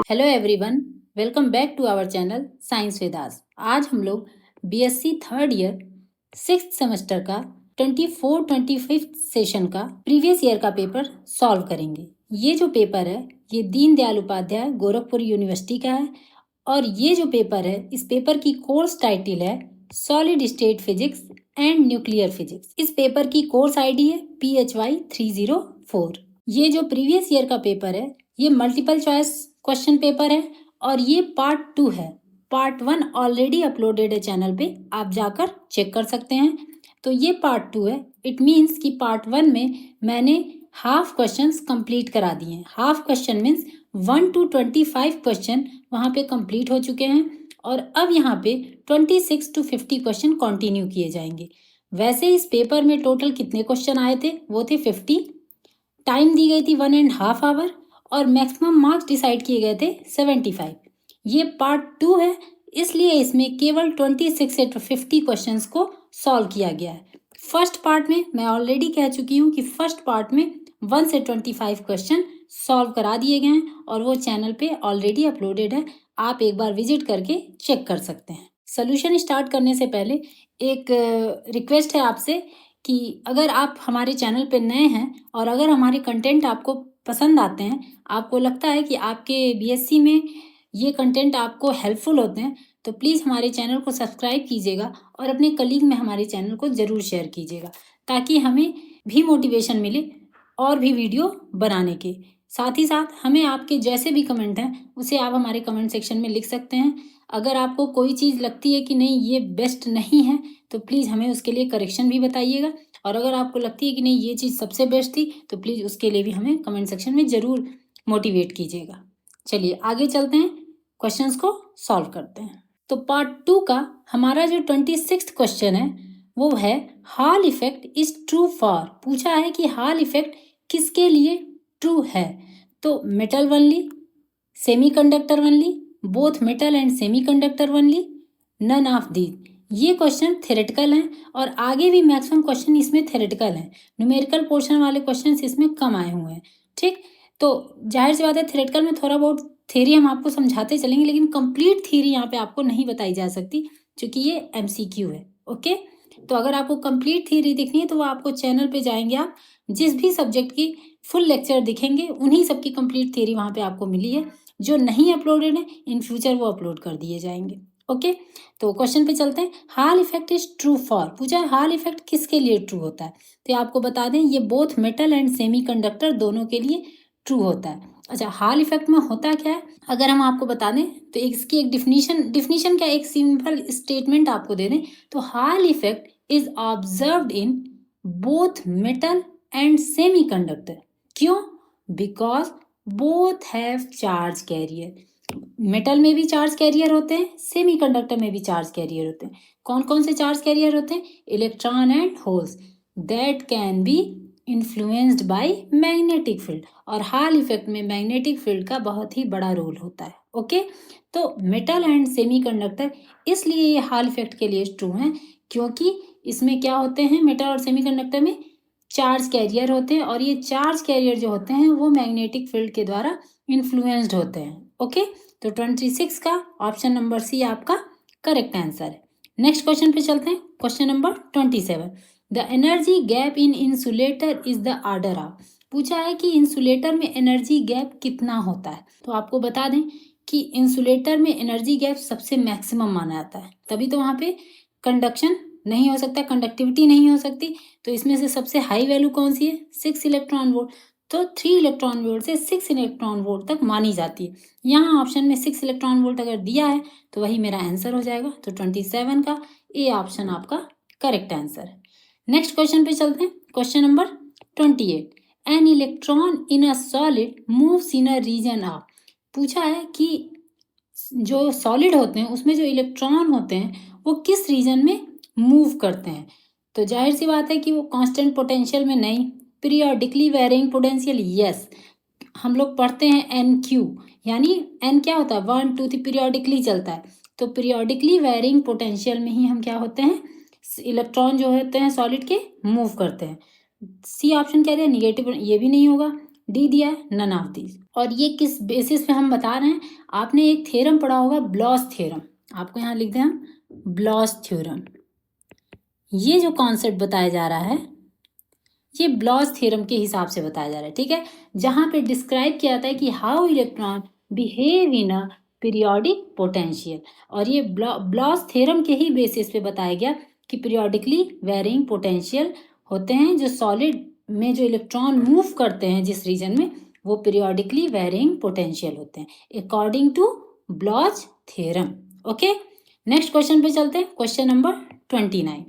Hello everyone, welcome back to our channel science with us. आज हम लोग BSc third year 6th semester का 24-25 session का previous year का पेपर सॉल्व करेंगे। ये जो पेपर है ये दीनदयाल उपाध्याय गोरखपुर यूनिवर्सिटी का है और ये जो पेपर है इस पेपर की कोर्स टाइटल है solid state physics and nuclear physics. इस पेपर की कोर्स आईडी है PHY 304। ये जो प्रीवियस ईयर का पेपर है ये मल्टीपल चॉइस क्वेश्चन पेपर है और ये पार्ट 2 है। पार्ट 1 ऑलरेडी अपलोडेड है चैनल पे, आप जाकर चेक कर सकते हैं। तो ये पार्ट 2 है। इट मीन्स कि पार्ट 1 में मैंने हाफ क्वेश्चंस कंप्लीट करा दिए हैं। Half question means 1 to 25 question वहाँ पे कंप्लीट हो चुके हैं और अब यहाँ पे 26 to 50 क्वेश्चन कंटिन्यू किए जाएंगे। वैसे इस पेपर में टोटल कितने क्वेश्चन आए थे? वो थे 50। टाइम दी गई थी 1.5 आवर और मैक्सिमम मार्क्स डिसाइड किए गए थे 75। ये पार्ट 2 है, इसलिए इसमें केवल 26 से 50 क्वेश्चंस को सॉल्व किया गया है। फर्स्ट पार्ट में मैं ऑलरेडी कह चुकी हूँ कि फर्स्ट पार्ट में 1 से 25 क्वेश्चन सॉल्व करा दिए गए हैं और वो चैनल पे ऑलरेडी अपलोडेड है, आप एक बार विजिट करके चेक कर सकते हैं। सोल्यूशन स्टार्ट करने से पहले एक रिक्वेस्ट है आपसे कि अगर आप हमारे चैनल पे नए हैं और अगर हमारे कंटेंट आपको पसंद आते हैं, आपको लगता है कि आपके बीएससी में ये कंटेंट आपको हेल्पफुल होते हैं, तो प्लीज़ हमारे चैनल को सब्सक्राइब कीजिएगा और अपने कलीग में हमारे चैनल को ज़रूर शेयर कीजिएगा ताकि हमें भी मोटिवेशन मिले और भी वीडियो बनाने के। साथ ही साथ हमें आपके जैसे भी कमेंट हैं उसे आप हमारे कमेंट सेक्शन में लिख सकते हैं। अगर आपको कोई चीज़ लगती है कि नहीं ये बेस्ट नहीं है तो प्लीज़ हमें उसके लिए करेक्शन भी बताइएगा और अगर आपको लगती है कि नहीं ये चीज़ सबसे बेस्ट थी तो प्लीज़ उसके लिए भी हमें कमेंट सेक्शन में ज़रूर मोटिवेट कीजिएगा। चलिए आगे चलते हैं, क्वेश्चंस को सॉल्व करते हैं। तो पार्ट 2 का हमारा जो 26th क्वेश्चन है वो है hall effect is true for. पूछा है कि हॉल इफेक्ट किसके लिए ट्रू है? तो metal only, semiconductor only, both metal and semiconductor only, none of these. ये क्वेश्चन थ्योरेटिकल हैं और आगे भी मैक्सिमम क्वेश्चन इसमें थ्योरेटिकल हैं। न्यूमेरिकल पोर्शन वाले क्वेश्चन इसमें कम आए हुए हैं। ठीक, तो जाहिर सी बात है थ्योरेटिकल में थोड़ा बहुत थ्योरी हम आपको समझाते चलेंगे लेकिन कंप्लीट थ्योरी यहाँ पे आपको नहीं बताई जा सकती क्योंकि ये MCQ है। ओके, तो अगर आपको कंप्लीट थ्योरी दिखनी है तो वो आपको चैनल पे जाएंगे, आप जिस भी सब्जेक्ट की फुल लेक्चर दिखेंगे उन्हीं सब की कंप्लीट थ्योरी वहाँ पे आपको मिली है। जो नहीं अपलोडेड है इन फ्यूचर वो अपलोड कर दिए जाएंगे। ओके, तो क्वेश्चन पे चलते हैं। Hall effect is true for, पूछा है हॉल इफेक्ट किसके लिए ट्रू होता है? तो आपको बता दें ये बोथ मेटल एंड सेमीकंडक्टर दोनों के लिए ट्रू होता है। अच्छा, हॉल इफेक्ट में होता क्या है अगर हम आपको बता दें तो इसकी एक डिफिनीशन क्या, एक सिंपल स्टेटमेंट आपको दे दें तो Hall effect is observed in both metal and semiconductor. क्यों? Because both have charge carrier. Metal में भी चार्ज कैरियर होते हैं, सेमीकंडक्टर में भी चार्ज कैरियर होते हैं। कौन कौन से चार्ज कैरियर होते हैं? Electron and holes that can be influenced by magnetic field. और हॉल इफेक्ट में मैग्नेटिक फील्ड का बहुत ही बड़ा रोल होता है। ओके, तो मेटल एंड सेमीकंडक्टर इसलिए ये हॉल इफेक्ट के लिए ट्रू हैं क्योंकि इसमें क्या होते हैं, मेटल और सेमीकंडक्टर में चार्ज कैरियर होते हैं और ये चार्ज कैरियर जो होते हैं वो मैग्नेटिक फील्ड के द्वारा इन्फ्लुएंस्ड होते हैं। ओके, तो 26 का ऑप्शन नंबर सी आपका करेक्ट आंसर है। नेक्स्ट क्वेश्चन पे चलते हैं। Question number 27, the energy gap in insulator is the order of. पूछा है कि इंसुलेटर में एनर्जी गैप कितना होता है? तो आपको बता दें कि इंसुलेटर में एनर्जी गैप सबसे मैक्सिमम माना जाता है, तभी तो वहाँ पे कंडक्शन नहीं हो सकता, कंडक्टिविटी नहीं हो सकती। तो इसमें से सबसे हाई वैल्यू कौन सी है? 6 इलेक्ट्रॉन वोल्ट। तो 3 इलेक्ट्रॉन वोल्ट से 6 इलेक्ट्रॉन वोल्ट तक मानी जाती है। यहाँ ऑप्शन में 6 इलेक्ट्रॉन वोल्ट अगर दिया है तो वही मेरा आंसर हो जाएगा। तो 27 का ए ऑप्शन आपका करेक्ट आंसर है। नेक्स्ट क्वेश्चन पे चलते हैं। Question number 28, an electron in a solid moves in a region of. पूछा है कि जो सॉलिड होते हैं उसमें जो इलेक्ट्रॉन होते हैं वो किस रीजन में मूव करते हैं? तो जाहिर सी बात है कि वो कांस्टेंट पोटेंशियल में नहीं, पीरियोडिकली वेरिंग पोटेंशियल, यस। हम लोग पढ़ते हैं NQ, यानी N क्या होता है? 1 2 3 पीरियोडिकली चलता है। तो पीरियोडिकली वेरिंग पोटेंशियल में ही हम क्या होते हैं, इलेक्ट्रॉन जो होते हैं सॉलिड के मूव करते हैं। सी ऑप्शन क्या है? निगेटिव, ये भी नहीं होगा। डी दिया है नन ऑफ दीज। और ये किस बेसिस पे हम बता रहे हैं, आपने एक थ्योरम पढ़ा होगा ब्लॉस थ्योरम, आपको यहाँ लिख दें हम ब्लॉस थ्योरम। ये जो कॉन्सेप्ट बताया जा रहा है ये ब्लॉस थ्योरम के हिसाब से बताया जा रहा है, ठीक है, जहां पे डिस्क्राइब किया जाता है कि how electron behave in a periodic potential. और ये ब्लॉस थ्योरम के ही बेसिस पे बताया गया कि पीरियोडिकली वेरिंग पोटेंशियल होते हैं, जो सॉलिड में जो इलेक्ट्रॉन मूव करते हैं जिस रीजन में, वो पीरियोडिकली वेरिंग पोटेंशियल होते हैं according to Bloch's theorem. Okay, next question पे चलते हैं। Question number 29,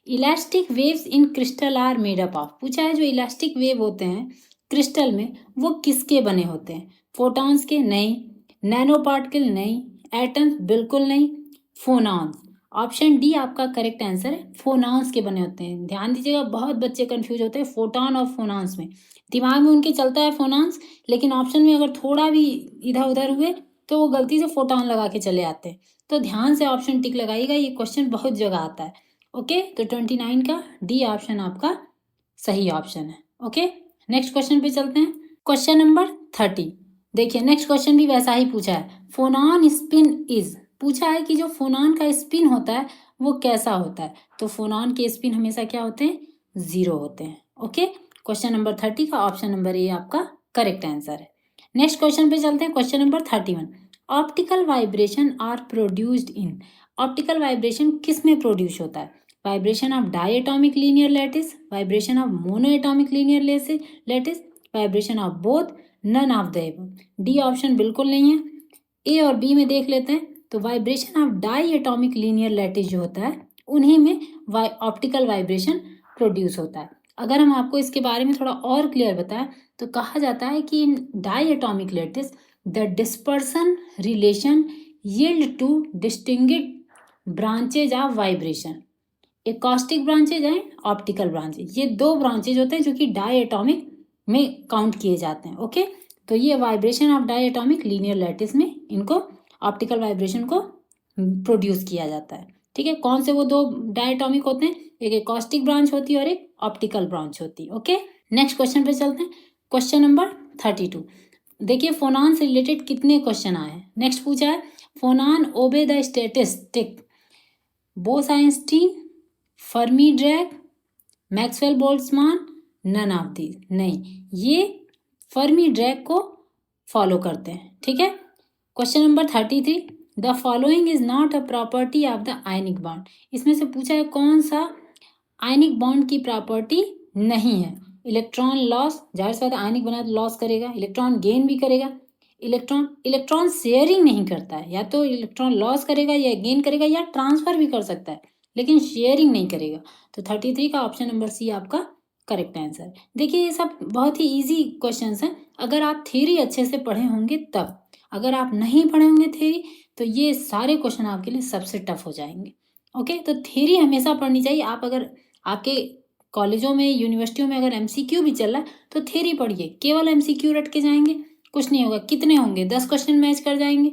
elastic waves in crystal are made up of. पूछा है जो इलास्टिक वेव होते हैं क्रिस्टल में वो किसके बने होते हैं, फोटॉन्स के? नहीं। Nano particle? नहीं। एटम्स? बिल्कुल नहीं। फोनॉन्स? ऑप्शन डी आपका करेक्ट आंसर है, फोनॉन्स के बने होते हैं। ध्यान दीजिएगा, बहुत बच्चे कंफ्यूज होते हैं फोटॉन और फोनॉन्स में, दिमाग में उनके चलता है फोनॉन्स, लेकिन ऑप्शन में अगर थोड़ा भी इधर उधर हुए तो वो गलती से फोटॉन लगा के चले आते हैं। तो ध्यान से ऑप्शन टिक लगाइएगा, ये क्वेश्चन बहुत जगह आता है। ओके, तो 29 का डी ऑप्शन आपका सही ऑप्शन है। ओके, नेक्स्ट क्वेश्चन पे चलते हैं। क्वेश्चन नंबर 30, देखिए नेक्स्ट क्वेश्चन भी वैसा ही पूछा है। फोनॉन स्पिन इज, पूछा है कि जो फोनॉन का स्पिन होता है वो कैसा होता है, तो फोनॉन के स्पिन हमेशा क्या होते हैं, 0 होते हैं। ओके, क्वेश्चन नंबर 30 का ऑप्शन नंबर ए आपका करेक्ट आंसर है। नेक्स्ट क्वेश्चन पे चलते हैं। Question number 31, optical vibration are produced in. Optical vibration किस में प्रोड्यूस होता है, vibration of diatomic linear lattice, vibration of monoatomic linear lattice, vibration of both, none of the above. D option बिल्कुल नहीं है। ए और बी में देख लेते हैं, तो vibration of diatomic linear lattice जो होता है उन्हीं में ऑप्टिकल वाइब्रेशन प्रोड्यूस होता है। अगर हम आपको इसके बारे में थोड़ा और क्लियर बताएं तो कहा जाता है कि in diatomic lattice the dispersion relation yield to distinguished branches of vibration. Acoustic branches हैं, ऑप्टिकल ब्रांचेज, ये 2 ब्रांचेज होते हैं जो कि डायटोमिक में काउंट किए जाते हैं। ओके, तो ये vibration of diatomic linear lattice में इनको ऑप्टिकल वाइब्रेशन को प्रोड्यूस किया जाता है। ठीक है, कौन से वो 2 डायटोमिक होते हैं, एक एकॉस्टिक ब्रांच होती है और एक ऑप्टिकल ब्रांच होती है। ओके, नेक्स्ट क्वेश्चन पे चलते हैं। क्वेश्चन नंबर 32, देखिए फोनॉन से रिलेटेड कितने क्वेश्चन आए हैं। नेक्स्ट पूछा है phonon obey the statistic Bose Einstein, Fermi Dirac, Maxwell Boltzmann, none of these. नहीं, ये फर्मी ड्रैग को फॉलो करते हैं। ठीक है, question number 33, the following is not a property of the ionic bond. इसमें से पूछा है कौन सा आयनिक बॉन्ड की प्रॉपर्टी नहीं है। इलेक्ट्रॉन लॉस, जाहिर सी बात है आयनिक बना तो लॉस करेगा, इलेक्ट्रॉन गेन भी करेगा। इलेक्ट्रॉन शेयरिंग नहीं करता है, या तो इलेक्ट्रॉन लॉस करेगा या गेन करेगा या ट्रांसफर भी कर सकता है, लेकिन शेयरिंग नहीं करेगा। तो 33 का ऑप्शन नंबर सी आपका करेक्ट आंसर। देखिए ये सब बहुत ही इजी क्वेश्चंस हैं, अगर आप थ्योरी अच्छे से पढ़े होंगे तब। अगर आप नहीं पढ़े होंगे थ्योरी तो ये सारे क्वेश्चन आपके लिए सबसे टफ हो जाएंगे। ओके, तो थ्योरी हमेशा पढ़नी चाहिए। आप अगर आपके कॉलेजों में यूनिवर्सिटियों में अगर एमसीक्यू भी चल रहा है तो थ्योरी पढ़िए, केवल एमसीक्यू रट के जाएंगे कुछ नहीं होगा। कितने होंगे, 10 क्वेश्चन मैच कर जाएंगे,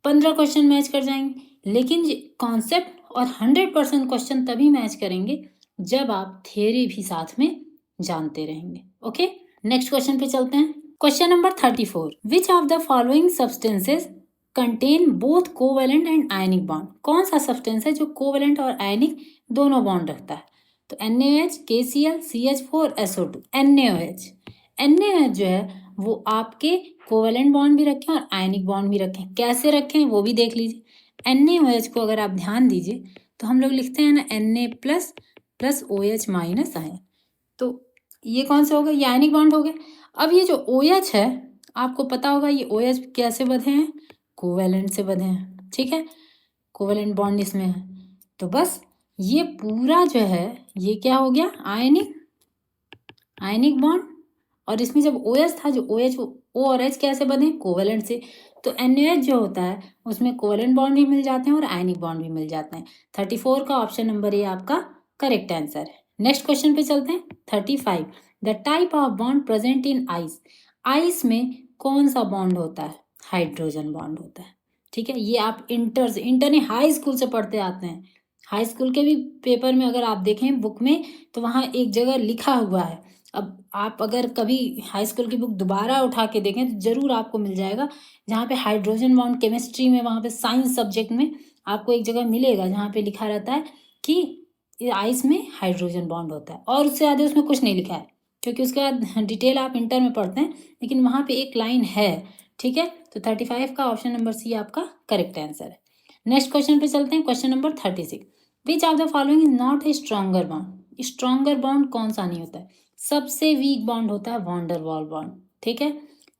15 क्वेश्चन मैच कर जाएंगे, लेकिन कॉन्सेप्ट और 100% क्वेश्चन तभी मैच करेंगे जब आप थ्योरी भी साथ में जानते रहेंगे। ओके, नेक्स्ट क्वेश्चन पे चलते हैं। Question number 34, which of the following substances contain both covalent and ionic bond. कौन सा सब्सटेंस है जो कोवेलेंट और आयनिक दोनों बॉन्ड रखता है, तो NaOH, KCl, CH4, SO2। NaOH जो है वो आपके कोवेलेंट बॉन्ड भी रखें और आयनिक बॉन्ड भी रखें। कैसे रखें वो भी देख लीजिए। NaOH को अगर आप ध्यान दीजिए तो हम लोग लिखते हैं ना Na plus OH minus ion, तो ये कौन सा होगा, ये आयनिक बॉन्ड हो गया। अब ये जो OH है आपको पता होगा ये OH कैसे बंधे हैं, कोवेलेंट से बंधे हैं। ठीक है, कोवेलेंट बॉन्ड इसमें है, तो बस ये पूरा जो है ये क्या हो गया, आयनिक बॉन्ड। और इसमें जब OH था, जो OH O और H कैसे बने, कोवेलेंट से, तो NaOH जो होता है उसमें कोवेलेंट बॉन्ड भी मिल जाते हैं और आयनिक बॉन्ड भी मिल जाते हैं। 34 का ऑप्शन नंबर ए आपका करेक्ट आंसर है। नेक्स्ट क्वेश्चन पे चलते हैं। 35, the type of bond present in ice. Ice में कौन सा बॉन्ड होता है, हाइड्रोजन बॉन्ड होता है। ठीक है, ये आप इंटर ने हाई स्कूल से पढ़ते आते हैं। हाई स्कूल के भी पेपर में अगर आप देखें बुक में तो वहाँ एक जगह लिखा हुआ है अब आप अगर कभी हाई स्कूल की बुक दोबारा उठा के देखें तो ज़रूर आपको मिल जाएगा, जहाँ पे हाइड्रोजन बॉन्ड केमिस्ट्री में, वहाँ पे साइंस सब्जेक्ट में आपको एक जगह मिलेगा जहाँ पे लिखा रहता है कि आइस में हाइड्रोजन बॉन्ड होता है, और उससे ज़्यादा उसमें कुछ नहीं लिखा है, क्योंकि उसके बाद डिटेल आप इंटर में पढ़ते हैं, लेकिन वहाँ पे एक लाइन है। ठीक है, तो 35 का ऑप्शन नंबर सी आपका करेक्ट आंसर है। नेक्स्ट क्वेश्चन पे चलते हैं, question number 36। Which of the following is not a stronger bond? Stronger bond कौन सा नहीं होता है? सबसे वीक बॉन्ड होता है वॉन्डर वॉल बॉन्ड। ठीक है,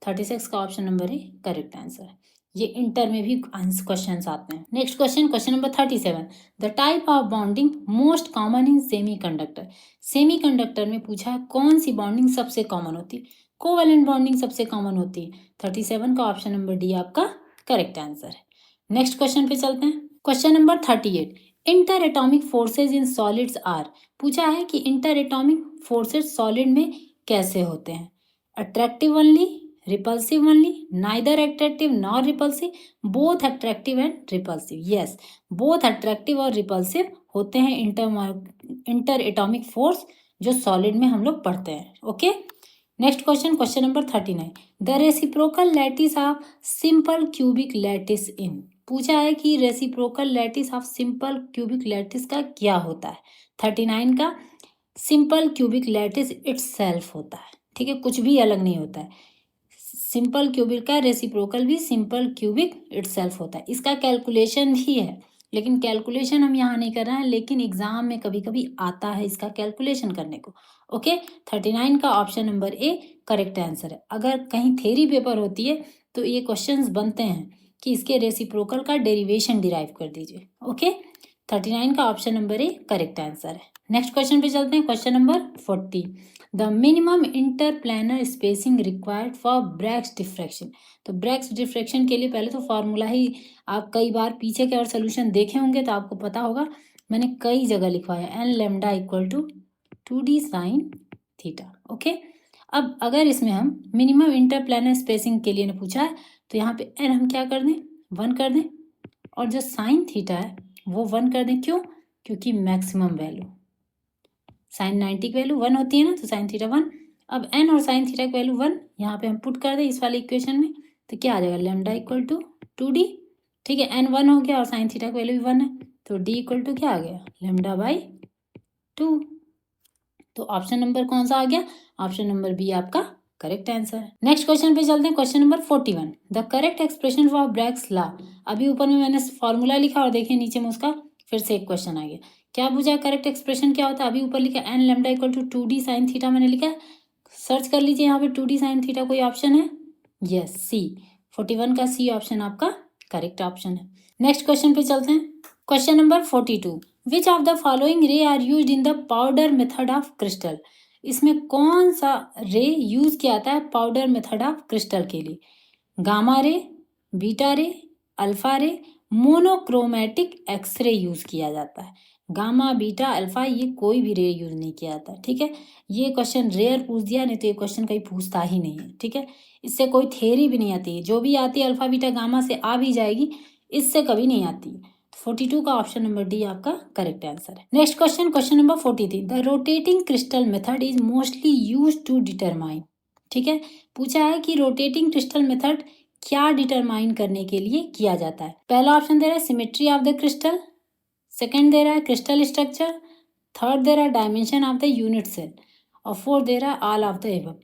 36 का option number A correct answer है। ये इंटर में भी क्वेश्चन आते हैं। Next question, question number 37। The type of bonding most common in semiconductor. Semiconductor में पूछा है कौन सी बॉन्डिंग सबसे कॉमन होती है? कोवैलेंट बॉन्डिंग सबसे कॉमन होती है। 37 का ऑप्शन नंबर डी आपका करेक्ट आंसर है। नेक्स्ट क्वेश्चन पे चलते हैं, question number 38। Inter atomic forces in solids are. पूछा है कि इंटर एटॉमिक फोर्सेज सॉलिड में कैसे होते हैं? Attractive only, repulsive only, neither attractive nor repulsive, both attractive and repulsive. Yes, both attractive और रिपल्सिव होते हैं इंटर एटॉमिक फोर्स जो सॉलिड में हम लोग पढ़ते हैं। Okay, next question, question number 39। The reciprocal lattice of simple cubic lattice in. पूछा है कि reciprocal lattice of simple cubic lattice का क्या होता है? 39 का सिंपल क्यूबिक लैटिस इटसेल्फ होता है। ठीक है, कुछ भी अलग नहीं होता है। सिंपल क्यूबिक का रेसिप्रोकल भी सिंपल क्यूबिक इटसेल्फ होता है। इसका कैलकुलेशन भी है, लेकिन कैलकुलेशन हम यहाँ नहीं कर रहे हैं, लेकिन एग्जाम में कभी कभी आता है इसका कैलकुलेशन करने को। ओके, 39 का option number A correct answer है। अगर कहीं थ्योरी पेपर होती है तो ये क्वेश्चंस बनते हैं कि इसके रेसिप्रोकल का डेरिवेशन डिराइव कर दीजिए। ओके, 39 का option number A correct answer है। नेक्स्ट क्वेश्चन पे चलते हैं, question number 40। The minimum interplanar spacing required for Bragg's diffraction. तो ब्रैग्स डिफ्रैक्शन के लिए पहले तो फॉर्मूला ही आप कई बार पीछे के और सोल्यूशन देखे होंगे तो आपको पता होगा, मैंने कई जगह लिखवाया, n lambda equal to 2d sine theta. Okay, अब अगर इसमें हम मिनिमम इंटरप्लानर स्पेसिंग के लिए ने पूछा है तो यहाँ पे एन हम क्या कर दें, 1 कर दें, और जो साइन थीटा है वो 1 कर दें। क्यों? क्योंकि मैक्सिमम वैल्यू साइन 90 की वैल्यू 1 होती है ना, तो साइन थीटा 1। अब एन और साइन थीटा की वैल्यू 1 यहाँ पे हम पुट कर दें इस वाले इक्वेशन में, तो क्या आ जाएगा, लेमडा इक्वल टू 2d। ठीक है, एन 1 हो गया और साइन थीटा की वैल्यू भी 1 है, तो डी इक्वल टू क्या आ गया, लेमडा बाई 2। तो ऑप्शन नंबर कौन सा आ गया, ऑप्शन नंबर बी आपका करेक्ट आंसर है। नेक्स्ट क्वेश्चन पे चलते हैं, question number 41। The correct expression for Bragg's law. अभी ऊपर में मैंने फॉर्मूला लिखा और देखिए नीचे में उसका फिर से एक क्वेश्चन आ गया। क्या पूछा, करेक्ट एक्सप्रेशन क्या होता है? अभी ऊपर लिखा n lambda equal to 2d sine theta, मैंने लिखा है, सर्च कर लीजिए यहाँ पे 2d साइन थीटा कोई ऑप्शन है? Yes, C. 41 का सी ऑप्शन आपका करेक्ट ऑप्शन है। नेक्स्ट क्वेश्चन पे चलते हैं, question number 42। Which of the following ray are use in the powder method of crystal. इसमें कौन सा रे यूज किया जाता है पाउडर मेथड ऑफ क्रिस्टल के लिए? गामा रे, बीटा रे, अल्फा रे, मोनोक्रोमेटिक एक्सरे यूज किया जाता है। गामा, बीटा, अल्फा, ये कोई भी रे यूज नहीं किया जाता। ठीक है, ये क्वेश्चन रेयर पूछ दिया, नहीं तो ये क्वेश्चन कहीं पूछता ही नहीं है। ठीक है, इससे कोई थ्योरी भी नहीं आती है, जो भी आती है अल्फा बीटा गामा से आ भी जाएगी, इससे कभी नहीं आती है। 42 का ऑप्शन नंबर डी आपका करेक्ट आंसर है। Next question, question number 43। The rotating crystal method is mostly use to determine. ठीक है, पूछा है कि रोटेटिंग क्रिस्टल मेथड क्या डिटरमाइन करने के लिए किया जाता है? पहला ऑप्शन दे रहा है symmetry of the crystal, second दे रहा है क्रिस्टल स्ट्रक्चर, थर्ड दे रहा है dimension of the unit cell, और फोर्थ दे रहा है ऑल ऑफ द एबव।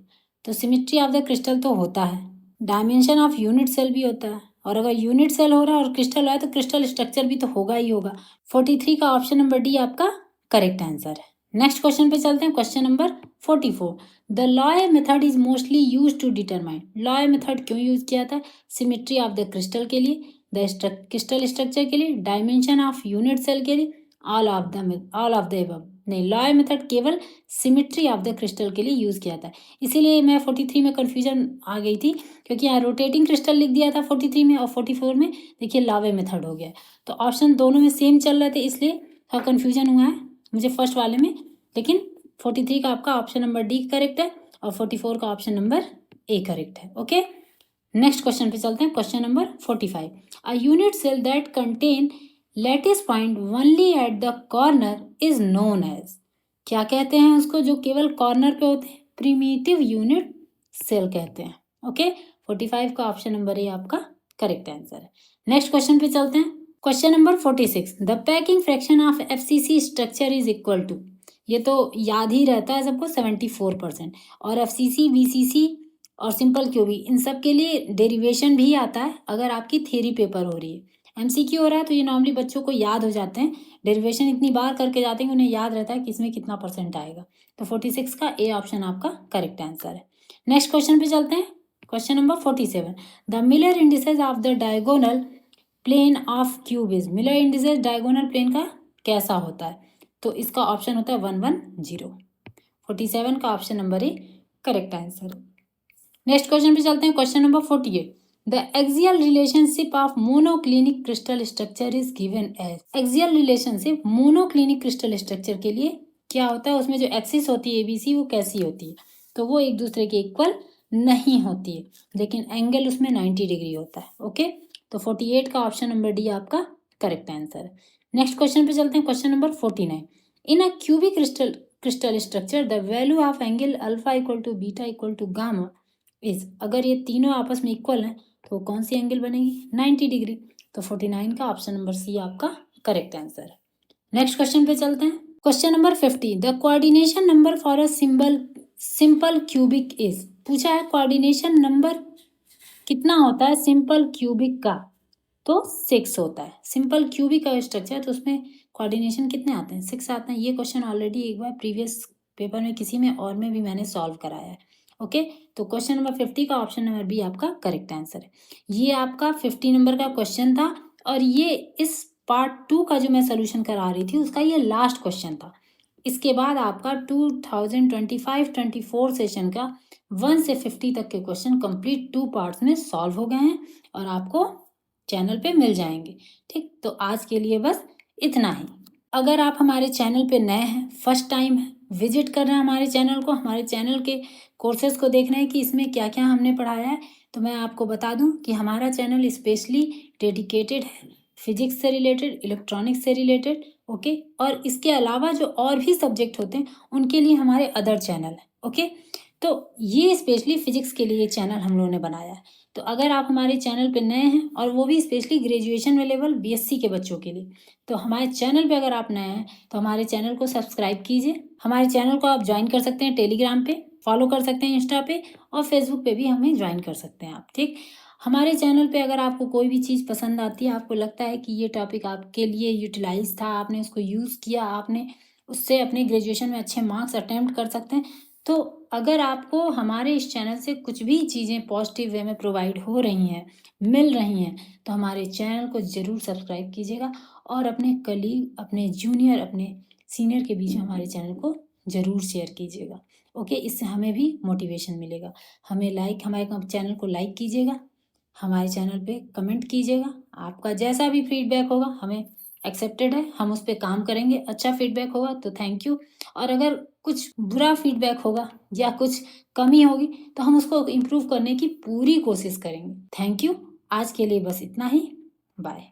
तो सिमेट्री ऑफ द क्रिस्टल तो होता है, डायमेंशन ऑफ यूनिट सेल भी होता है, और अगर यूनिट सेल हो रहा है और क्रिस्टल हो रहा है तो क्रिस्टल स्ट्रक्चर भी तो होगा ही होगा। 43 का ऑप्शन नंबर डी आपका करेक्ट आंसर है। नेक्स्ट क्वेश्चन पे चलते हैं, question number 44। The Laue method is mostly use to determine. Laue method क्यों यूज किया था? सिमेट्री ऑफ द क्रिस्टल के लिए, द क्रिस्टल स्ट्रक्चर के लिए, डायमेंशन ऑफ यूनिट सेल के लिए, ऑल ऑफ द एबव। नहीं, लॉय मेथड केवल सिमेट्री ऑफ द क्रिस्टल के लिए यूज किया था, इसीलिए मैं 43 में कंफ्यूजन आ गई थी, क्योंकि यहाँ रोटेटिंग क्रिस्टल लिख दिया था 43 में और 44 में देखिए लॉय मेथड हो गया। तो ऑप्शन दोनों में सेम चल रहे थे, इसलिए थोड़ा कन्फ्यूजन हुआ है मुझे फर्स्ट वाले में, लेकिन 43 का आपका ऑप्शन नंबर डी करेक्ट है और 44 का ऑप्शन नंबर ए करेक्ट है। ओके, नेक्स्ट क्वेश्चन पे चलते हैं, question number 45। A unit cell that contain lattice point only at the corner is known as. क्या कहते हैं उसको जो केवल कॉर्नर पे होते हैं? प्रिमिटिव यूनिट सेल कहते हैं। ओके, 45 का ऑप्शन नंबर ए आपका करेक्ट आंसर है। नेक्स्ट क्वेश्चन पे चलते हैं। Question number 46, the packing fraction of FCC structure is equal to, ये तो याद ही रहता है सबको, 74%। और एफसीसी, बीसीसी और सिंपल क्यूबी, इन सब के लिए डेरिवेशन भी आता है अगर आपकी थ्योरी पेपर हो रही है। एमसीक्यू हो रहा है तो ये नॉर्मली बच्चों को याद हो जाते हैं, डेरिवेशन इतनी बार करके जाते हैं कि उन्हें याद रहता है कि इसमें कितना परसेंट आएगा। तो 46 का ए ऑप्शन आपका करेक्ट आंसर है। नेक्स्ट क्वेश्चन पे चलते हैं। Question number 47, the Miller indices of the diagonal plane of cube is, Miller indices diagonal plane का कैसा होता है? तो इसका ऑप्शन होता है 110। 47 का option number A correct answer. Next question पे चलते हैं। Question number 48, the axial relationship of monoclinic crystal structure is given as, axial relationship monoclinic crystal structure के लिए क्या होता है? उसमें जो एक्सिस होती है एबीसी वो कैसी होती है? तो वो एक दूसरे के इक्वल नहीं होती है, लेकिन एंगल उसमें 90 डिग्री होता है। ओके, तो 48 का ऑप्शन नंबर डी आपका करेक्ट आंसर है। नेक्स्ट क्वेश्चन पे चलते हैं। Question number 49, in a cubic crystal structure the value of angle alpha equal to beta equal to gamma is, अगर ये तीनों आपस में इक्वल हैं तो कौन सी एंगल बनेगी? 90 डिग्री। तो 49 का ऑप्शन नंबर सी आपका करेक्ट आंसर है। नेक्स्ट क्वेश्चन पे चलते हैं। Question number 50, the coordination number for a simple cubic is, पूछा है कोऑर्डिनेशन नंबर कितना होता है सिंपल क्यूबिक का? तो 6 होता है। सिंपल क्यूबिक का स्ट्रक्चर तो उसमें कोऑर्डिनेशन कितने आते हैं? 6 आते हैं। ये क्वेश्चन ऑलरेडी एक बार प्रीवियस पेपर में किसी में और में भी मैंने सॉल्व कराया है। ओके, तो क्वेश्चन नंबर 50 का ऑप्शन नंबर बी आपका करेक्ट आंसर है। ये आपका 50 नंबर का क्वेश्चन था और ये इस पार्ट 2 का जो मैं सोल्यूशन करा रही थी उसका ये लास्ट क्वेश्चन था। इसके बाद आपका 2025-24 सेशन का 1 से 50 तक के क्वेश्चन कंप्लीट 2 पार्ट्स में सॉल्व हो गए हैं और आपको चैनल पे मिल जाएंगे। ठीक, तो आज के लिए बस इतना ही। अगर आप हमारे चैनल पे नए हैं, फर्स्ट टाइम विजिट कर रहे हैं हमारे चैनल को, हमारे चैनल के कोर्सेज को देख रहे हैं कि इसमें क्या क्या हमने पढ़ाया है, तो मैं आपको बता दूं कि हमारा चैनल स्पेशली डेडिकेटेड है फिजिक्स से रिलेटेड, इलेक्ट्रॉनिक्स से रिलेटेड। ओके, और इसके अलावा जो और भी सब्जेक्ट होते हैं उनके लिए हमारे अदर चैनल है। ओके, तो ये स्पेशली फिजिक्स के लिए चैनल हम लोगों ने बनाया है। तो अगर आप हमारे चैनल पे नए हैं और वो भी स्पेशली ग्रेजुएशन में लेवल बीएससी के बच्चों के लिए, तो हमारे चैनल पे अगर आप नए हैं तो हमारे चैनल को सब्सक्राइब कीजिए। हमारे चैनल को आप ज्वाइन कर सकते हैं टेलीग्राम पे, फॉलो कर सकते हैं इंस्टा पे, और फेसबुक पे भी हमें ज्वाइन कर सकते हैं आप। ठीक, हमारे चैनल पे अगर आपको कोई भी चीज़ पसंद आती है, आपको लगता है कि ये टॉपिक आपके लिए यूटिलाइज था, आपने उसको यूज़ किया, आपने उससे अपने ग्रेजुएशन में अच्छे मार्क्स अटेम्प्ट कर सकते हैं, तो अगर आपको हमारे इस चैनल से कुछ भी चीज़ें पॉजिटिव वे में प्रोवाइड हो रही हैं, मिल रही हैं, तो हमारे चैनल को ज़रूर सब्सक्राइब कीजिएगा और अपने कलीग, अपने जूनियर, अपने सीनियर के बीच में हमारे चैनल को ज़रूर शेयर कीजिएगा। ओके, इससे हमें भी मोटिवेशन मिलेगा। हमारे चैनल को लाइक कीजिएगा, हमारे चैनल पे कमेंट कीजिएगा। आपका जैसा भी फीडबैक होगा हमें एक्सेप्टेड है, हम उस पर काम करेंगे। अच्छा फीडबैक होगा तो थैंक यू, और अगर कुछ बुरा फीडबैक होगा या कुछ कमी होगी तो हम उसको इम्प्रूव करने की पूरी कोशिश करेंगे। थैंक यू, आज के लिए बस इतना ही। बाय।